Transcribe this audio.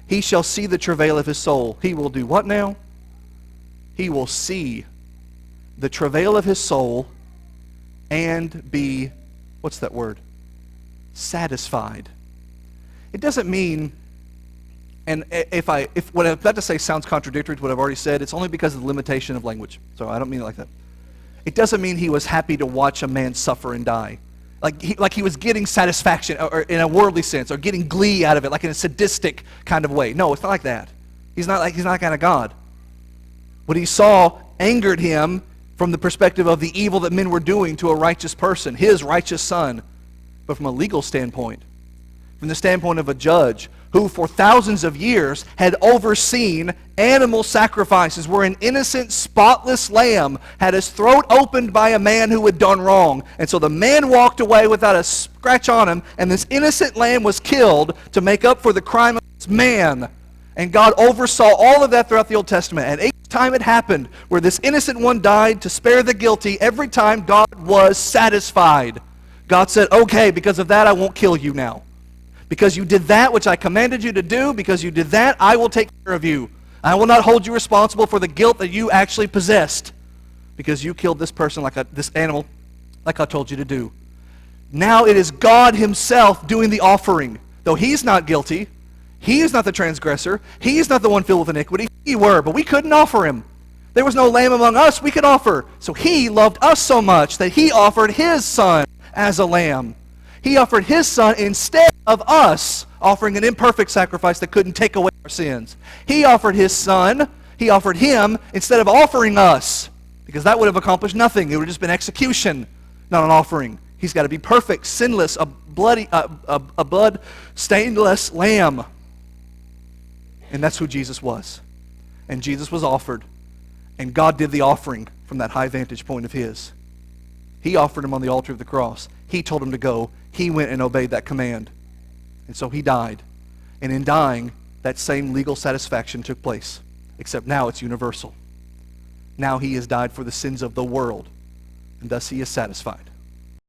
He shall see the travail of his soul. He will do what now? He will see the travail of his soul and be, what's that word? Satisfied. It doesn't mean, and if what I'm about to say sounds contradictory to what I've already said, it's only because of the limitation of language. So I don't mean it like that. It doesn't mean he was happy to watch a man suffer and die. Like he was getting satisfaction, or in a worldly sense, or getting glee out of it, like in a sadistic kind of way. No, it's not like that. He's not that kind of God. What he saw angered him from the perspective of the evil that men were doing to a righteous person, his righteous son. But from a legal standpoint, from the standpoint of a judge who for thousands of years had overseen animal sacrifices where an innocent, spotless lamb had his throat opened by a man who had done wrong. And so the man walked away without a scratch on him, and this innocent lamb was killed to make up for the crime of this man. And God oversaw all of that throughout the Old Testament. And each time it happened where this innocent one died to spare the guilty, every time God was satisfied. God said, okay, because of that I won't kill you now. Because you did that which I commanded you to do, because you did that, I will take care of you. I will not hold you responsible for the guilt that you actually possessed, because you killed this person, this animal, like I told you to do. Now it is God himself doing the offering. Though he's not guilty, he is not the transgressor, he is not the one filled with iniquity. We were, but we couldn't offer him. There was no lamb among us we could offer. So he loved us so much that he offered his son as a lamb. He offered his son instead of us offering an imperfect sacrifice that couldn't take away our sins. He offered his son, he offered him instead of offering us, because that would have accomplished nothing. It would have just been execution, not an offering. He's got to be perfect, sinless, a blood-stainless lamb. And that's who Jesus was. And Jesus was offered, and God did the offering from that high vantage point of his. He offered him on the altar of the cross. He told him to go. He went and obeyed that command. And so he died. And in dying, that same legal satisfaction took place. Except now it's universal. Now he has died for the sins of the world. And thus he is satisfied.